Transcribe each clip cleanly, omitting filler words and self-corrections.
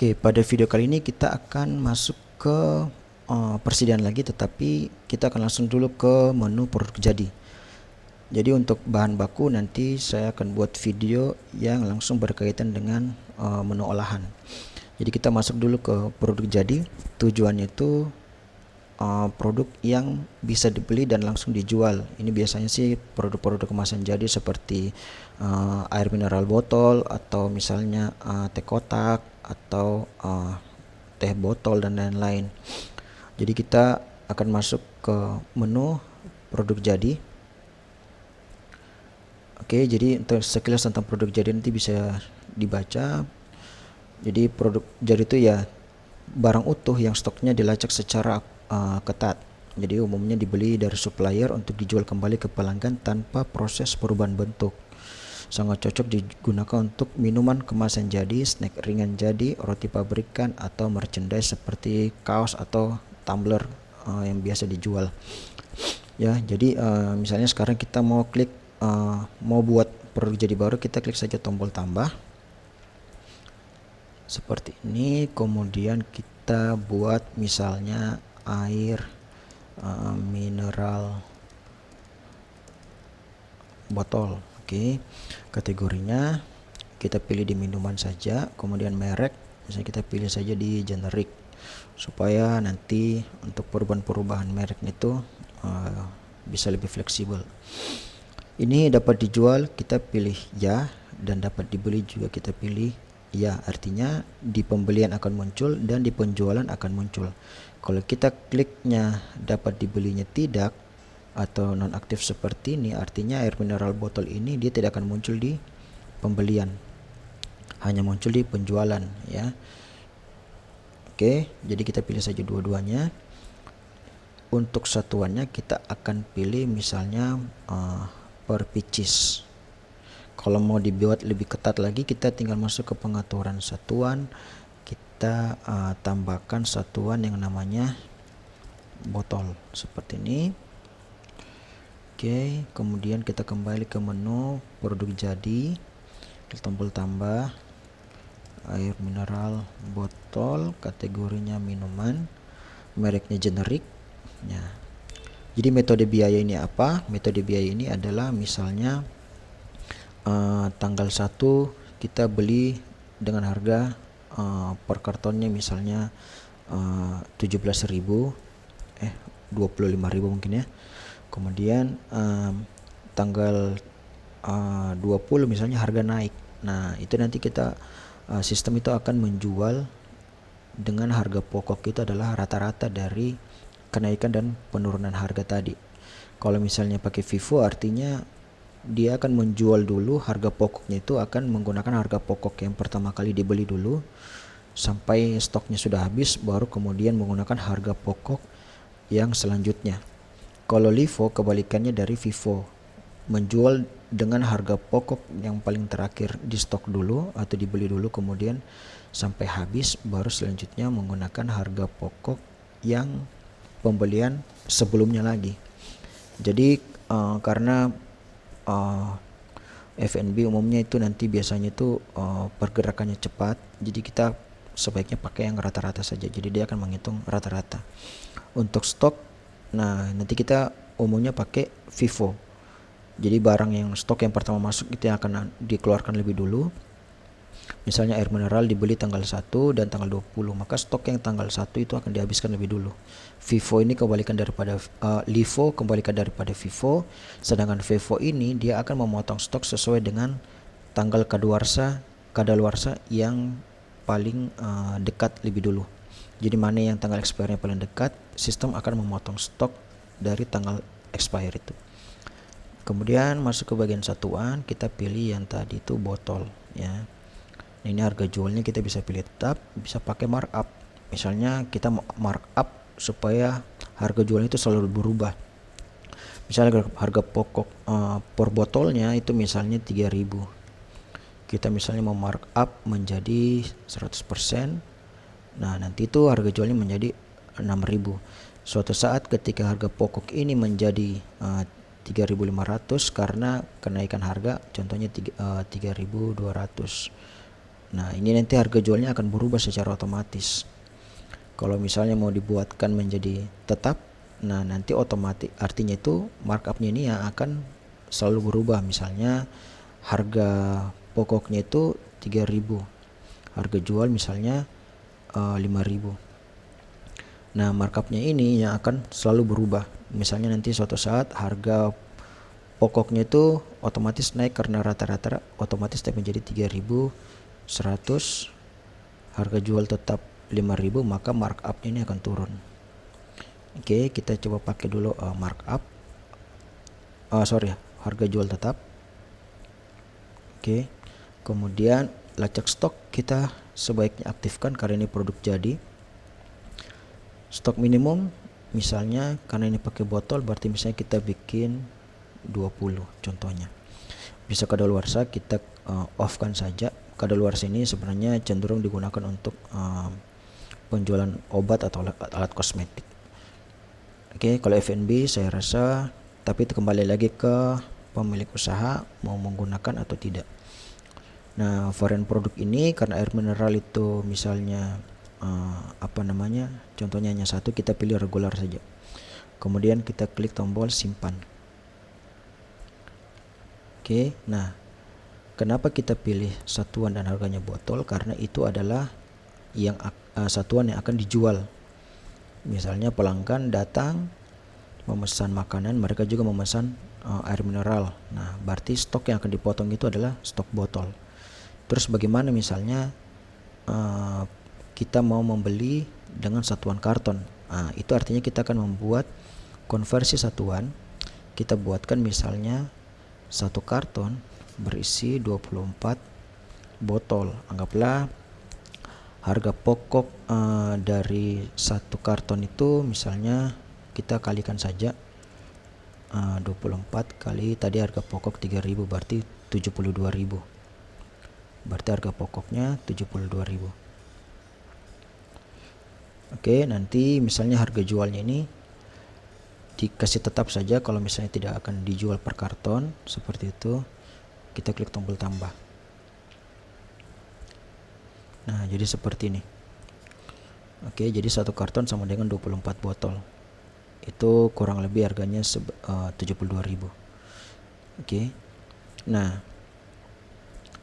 Oke, pada video kali ini kita akan masuk ke persediaan lagi, tetapi kita akan langsung dulu ke menu produk jadi. Jadi untuk bahan baku nanti saya akan buat video yang langsung berkaitan dengan menu olahan. Jadi kita masuk dulu ke produk jadi. Tujuannya itu produk yang bisa dibeli dan langsung dijual. Ini biasanya sih produk-produk kemasan jadi seperti air mineral botol, atau misalnya teh kotak, atau teh botol dan lain-lain. Jadi kita akan masuk ke menu produk jadi. Oke, jadi untuk sekilas tentang produk jadi nanti bisa dibaca. Jadi produk jadi itu ya barang utuh yang stoknya dilacak secara ketat. Jadi umumnya dibeli dari supplier untuk dijual kembali ke pelanggan tanpa proses perubahan bentuk. Sangat cocok digunakan untuk minuman kemasan jadi, snack ringan jadi, roti pabrikan, atau merchandise seperti kaos atau tumbler yang biasa dijual. Ya, jadi misalnya sekarang kita mau klik mau buat produk jadi baru, kita klik saja tombol tambah seperti ini. Kemudian kita buat misalnya air mineral botol. Oke, kategorinya kita pilih di minuman saja, kemudian merek misalnya kita pilih saja di generic, supaya nanti untuk perubahan-perubahan merek itu bisa lebih fleksibel. Ini dapat dijual, kita pilih ya, dan dapat dibeli juga kita pilih ya. Artinya di pembelian akan muncul dan di penjualan akan muncul. Kalau kita kliknya dapat dibelinya tidak atau nonaktif seperti ini, artinya air mineral botol ini dia tidak akan muncul di pembelian, hanya muncul di penjualan ya. Oke, jadi kita pilih saja dua-duanya. Untuk satuannya kita akan pilih misalnya per pieces. Kalau mau dibuat lebih ketat lagi, kita tinggal masuk ke pengaturan satuan, kita tambahkan satuan yang namanya botol seperti ini. Oke, kemudian kita kembali ke menu produk jadi, klik tombol tambah, air mineral botol, kategorinya minuman, mereknya generik. Ya. Jadi metode biaya ini apa? Metode biaya ini adalah misalnya tanggal 1 kita beli dengan harga per kartonnya misalnya 17.000, 25.000 mungkin ya. Kemudian tanggal 20 misalnya harga naik. Nah, itu nanti kita sistem itu akan menjual dengan harga pokok itu adalah rata-rata dari kenaikan dan penurunan harga tadi. Kalau misalnya pakai FIFO, artinya dia akan menjual dulu harga pokoknya, itu akan menggunakan harga pokok yang pertama kali dibeli dulu sampai stoknya sudah habis, baru kemudian menggunakan harga pokok yang selanjutnya. Kalau LIFO kebalikannya dari FIFO, menjual dengan harga pokok yang paling terakhir di stok dulu atau dibeli dulu, kemudian sampai habis, baru selanjutnya menggunakan harga pokok yang pembelian sebelumnya lagi. Jadi karena F&B umumnya itu nanti biasanya itu pergerakannya cepat, jadi kita sebaiknya pakai yang rata-rata saja. Jadi dia akan menghitung rata-rata. Untuk stok, nah nanti kita umumnya pakai FIFO. Jadi barang yang stok yang pertama masuk itu yang akan dikeluarkan lebih dulu. Misalnya air mineral dibeli tanggal 1 dan tanggal 20, maka stok yang tanggal 1 itu akan dihabiskan lebih dulu. FIFO ini kebalikan daripada LIFO kebalikan daripada FIFO, sedangkan FIFO ini dia akan memotong stok sesuai dengan tanggal kadaluarsa yang paling dekat lebih dulu. Jadi mana yang tanggal expire-nya paling dekat, sistem akan memotong stok dari tanggal expire itu. Kemudian masuk ke bagian satuan, kita pilih yang tadi itu botol ya. Ini harga jualnya kita bisa pilih tetap, bisa pakai markup. Misalnya kita markup supaya harga jualnya itu selalu berubah. Misalnya harga pokok per botolnya itu misalnya 3.000. Kita misalnya mau markup menjadi 100%. Nah, nanti itu harga jualnya menjadi 6.000. Suatu saat ketika harga pokok ini menjadi 3.500 karena kenaikan harga, contohnya 3.200. Nah, ini nanti harga jualnya akan berubah secara otomatis. Kalau misalnya mau dibuatkan menjadi tetap, nah nanti otomatis artinya itu markupnya ini yang akan selalu berubah. Misalnya harga pokoknya itu 3.000, harga jual misalnya 5.000. Nah, markupnya ini yang akan selalu berubah. Misalnya nanti suatu saat harga pokoknya itu otomatis naik karena rata-rata otomatis naik menjadi 3.100, harga jual tetap 5.000, maka markupnya ini akan turun. Oke, kita coba pakai dulu markup. Harga jual tetap. Oke, kemudian lacak stok kita sebaiknya aktifkan karena ini produk jadi. Stok minimum misalnya karena ini pakai botol, berarti misalnya kita bikin 20 contohnya. Bisa kadaluarsa kita off kan saja. Kadaluarsa ini sebenarnya cenderung digunakan untuk penjualan obat atau alat kosmetik. Oke, kalau F&B saya rasa, tapi itu kembali lagi ke pemilik usaha mau menggunakan atau tidak. Nah, varian produk ini karena air mineral itu misalnya contohnya hanya satu, kita pilih regular saja. Kemudian kita klik tombol simpan. Oke, nah kenapa kita pilih satuan dan harganya botol? Karena itu adalah yang satuan yang akan dijual. Misalnya pelanggan datang memesan makanan, mereka juga memesan air mineral. Nah, berarti stok yang akan dipotong itu adalah stok botol. Terus bagaimana misalnya kita mau membeli dengan satuan karton? Nah, itu artinya kita akan membuat konversi satuan. Kita buatkan misalnya satu karton berisi 24 botol. Anggaplah harga pokok dari satu karton itu misalnya kita kalikan saja 24 kali tadi harga pokok 3.000, berarti 72.000. Berarti harga pokoknya 72.000. Oke, nanti misalnya harga jualnya ini dikasih tetap saja. Kalau misalnya tidak akan dijual per karton seperti itu, kita klik tombol tambah. Nah, jadi seperti ini. Oke, jadi satu karton sama dengan 24 botol. Itu kurang lebih harganya 72.000. Oke. Nah,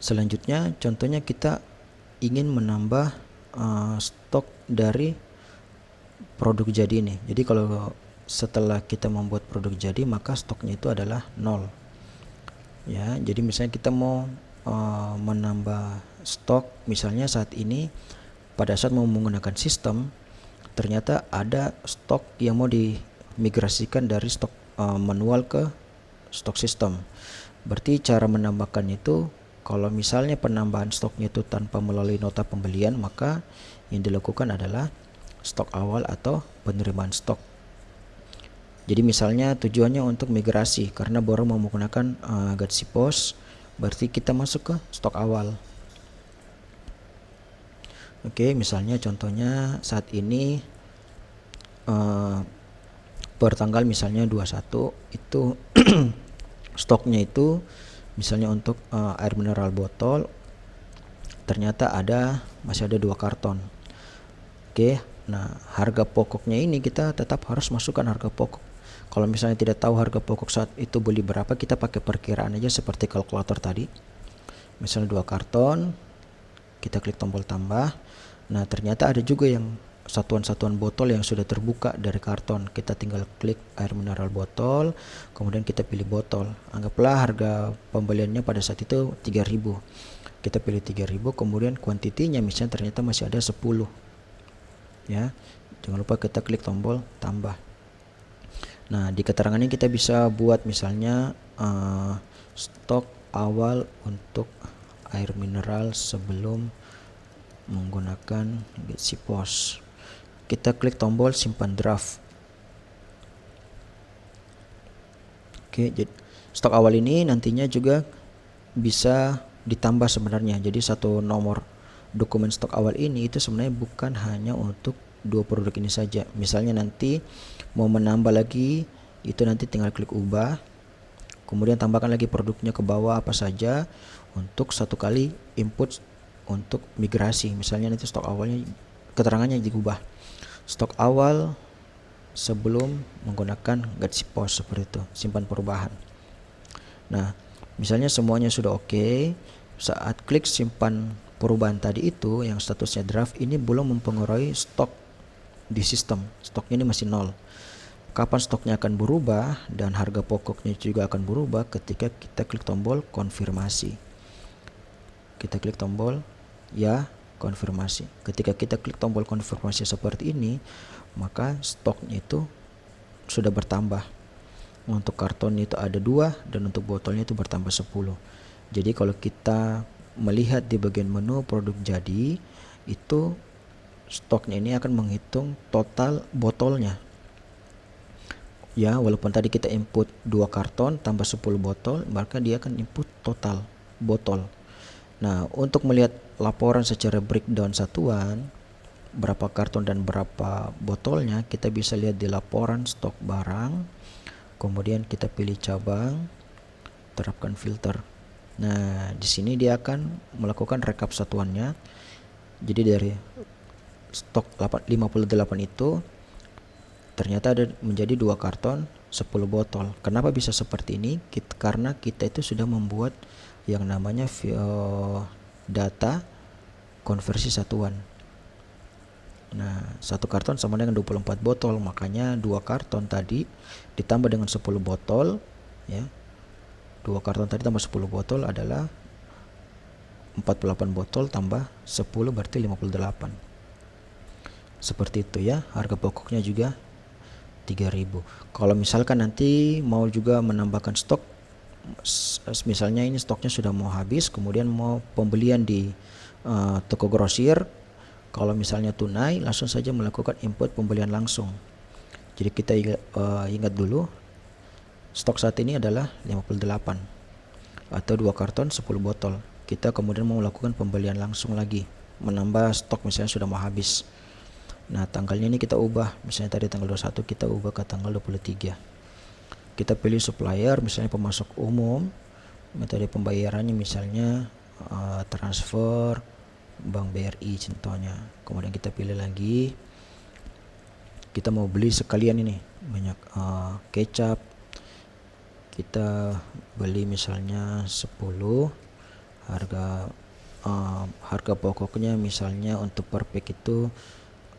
selanjutnya contohnya kita ingin menambah stok dari produk jadi ini. Jadi kalau setelah kita membuat produk jadi, maka stoknya itu adalah 0. Ya, jadi misalnya kita mau menambah stok, misalnya saat ini pada saat mau menggunakan sistem ternyata ada stok yang mau dimigrasikan dari stok manual ke stok sistem. Berarti cara menambahkan itu, kalau misalnya penambahan stoknya itu tanpa melalui nota pembelian, maka yang dilakukan adalah stok awal atau penerimaan stok. Jadi misalnya tujuannya untuk migrasi karena baru mau menggunakan Gatsi Pos, berarti kita masuk ke stok awal. Oke, misalnya contohnya saat ini per tanggal misalnya 21 itu stoknya itu misalnya untuk air mineral botol ternyata masih ada 2 karton. Oke, nah harga pokoknya ini kita tetap harus masukkan harga pokok. Kalau misalnya tidak tahu harga pokok saat itu beli berapa, kita pakai perkiraan aja seperti kalkulator tadi. Misalnya 2 karton, kita klik tombol tambah. Nah, ternyata ada juga yang satuan-satuan botol yang sudah terbuka dari karton. Kita tinggal klik air mineral botol, kemudian kita pilih botol. Anggaplah harga pembeliannya pada saat itu 3.000. Kita pilih 3.000, kemudian kuantitinya misalnya ternyata masih ada 10. Ya, jangan lupa kita klik tombol tambah. Nah, di keterangan ini kita bisa buat misalnya stok awal untuk air mineral sebelum menggunakan Gatsi Pos. Kita klik tombol simpan draft. Oke, jadi stok awal ini nantinya juga bisa ditambah sebenarnya. Jadi satu nomor dokumen stok awal ini itu sebenarnya bukan hanya untuk 2 produk ini saja. Misalnya nanti mau menambah lagi, itu nanti tinggal klik ubah, kemudian tambahkan lagi produknya ke bawah apa saja untuk satu kali input untuk migrasi. Misalnya nanti stok awalnya keterangannya diubah, stok awal sebelum menggunakan Gatsby Post, seperti itu, simpan perubahan. Nah, misalnya semuanya sudah oke, saat klik simpan perubahan tadi itu yang statusnya draft ini belum mempengaruhi stok di sistem. Stoknya ini masih nol. Kapan stoknya akan berubah dan harga pokoknya juga akan berubah ketika kita klik tombol konfirmasi. Kita klik tombol ya konfirmasi. Ketika kita klik tombol konfirmasi seperti ini, maka stoknya itu sudah bertambah. Untuk karton itu ada 2 dan untuk botolnya itu bertambah 10. Jadi kalau kita melihat di bagian menu produk jadi, itu stoknya ini akan menghitung total botolnya. Ya, walaupun tadi kita input 2 karton tambah 10 botol, maka dia akan input total botol. Nah, untuk melihat laporan secara breakdown satuan, berapa karton dan berapa botolnya, kita bisa lihat di laporan stok barang. Kemudian kita pilih cabang, terapkan filter. Nah, di sini dia akan melakukan rekap satuannya. Jadi dari stok 58 itu ternyata ada menjadi 2 karton 10 botol. Kenapa bisa seperti ini? Karena kita itu sudah membuat yang namanya data konversi satuan. Nah, 1 karton sama dengan 24 botol, makanya 2 karton tadi ditambah dengan 10 botol, ya. 2 karton tadi tambah 10 botol adalah 48 botol tambah 10 berarti 58. Seperti itu ya, harga pokoknya juga 3.000. Kalau misalkan nanti mau juga menambahkan stok, misalnya ini stoknya sudah mau habis, kemudian mau pembelian di toko grosir, kalau misalnya tunai langsung saja melakukan input pembelian langsung. Jadi kita ingat dulu stok saat ini adalah 58 atau 2 karton 10 botol. Kita kemudian mau melakukan pembelian langsung lagi, menambah stok misalnya sudah mau habis. Nah, tanggalnya ini kita ubah, misalnya tadi tanggal 21 kita ubah ke tanggal 23. Kita pilih supplier, misalnya pemasok umum, metode pembayarannya misalnya transfer Bank BRI contohnya. Kemudian kita pilih lagi, kita mau beli sekalian ini banyak kecap, kita beli misalnya 10, harga pokoknya misalnya untuk per pack itu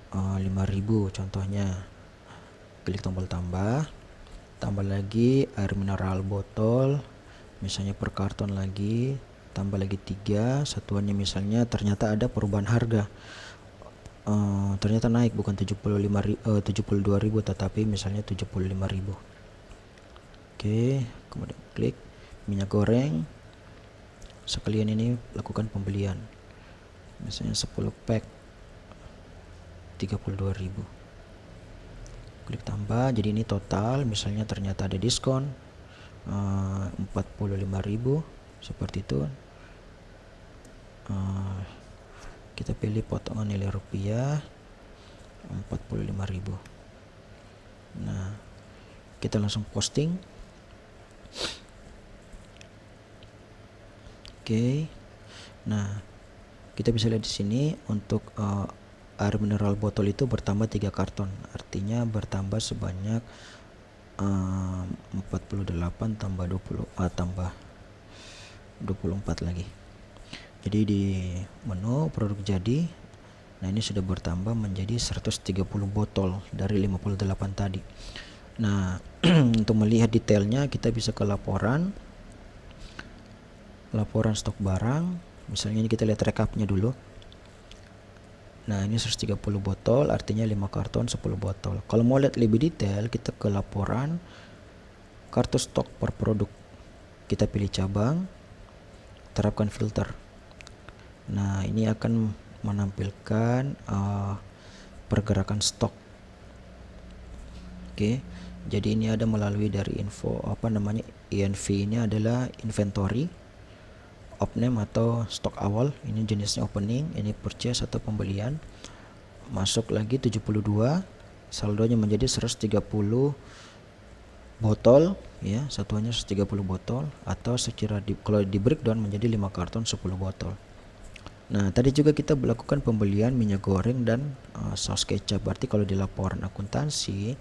5.000 contohnya. Klik tombol tambah lagi air mineral botol, misalnya per karton lagi, tambah lagi 3, satuannya misalnya ternyata ada perubahan harga, ternyata naik bukan 72.000 tetapi misalnya 75.000. Oke, kemudian klik minyak goreng, sekalian ini lakukan pembelian misalnya 10 pack 32.000. Klik tambah, jadi ini total, misalnya ternyata ada diskon 45.000 seperti itu. Kita pilih potongan nilai rupiah 45.000. Nah, kita langsung posting. Oke. Nah, kita bisa lihat di sini untuk air mineral botol itu bertambah 3 karton, artinya bertambah sebanyak 48 tambah 20 tambah 24 lagi. Jadi di menu produk jadi, nah ini sudah bertambah menjadi 130 botol dari 58 tadi. Nah, untuk melihat detailnya kita bisa ke laporan stok barang. Misalnya ini kita lihat rekapnya dulu. Nah, ini 130 botol, artinya 5 karton 10 botol. Kalau mau lihat lebih detail, kita ke laporan kartu stok per produk. Kita pilih cabang, terapkan filter. Nah, ini akan menampilkan pergerakan stok. Oke. Jadi ini ada melalui dari info INV ini adalah inventory, opening atau stok awal, ini jenisnya opening, ini purchase atau pembelian. Masuk lagi 72, saldonya menjadi 130 botol ya, satuannya 130 botol, atau secara kalau di breakdown menjadi 5 karton 10 botol. Nah, tadi juga kita melakukan pembelian minyak goreng dan saus kecap. Berarti kalau di laporan akuntansi,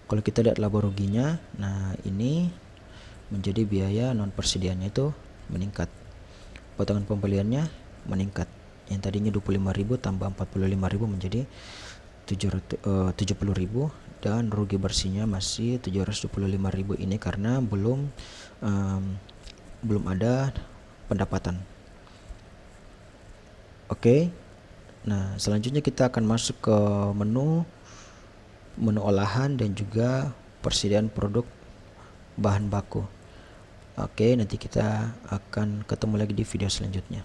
kalau kita lihat laba ruginya, nah ini menjadi biaya non persediaannya itu meningkat. Potongan pembeliannya meningkat. Yang tadinya 25.000 tambah 45.000 menjadi 70.000, dan rugi bersihnya masih 725.000. Ini karena belum ada pendapatan. Oke. Nah, selanjutnya kita akan masuk ke menu olahan dan juga persediaan produk bahan baku. Oke, nanti kita akan ketemu lagi di video selanjutnya.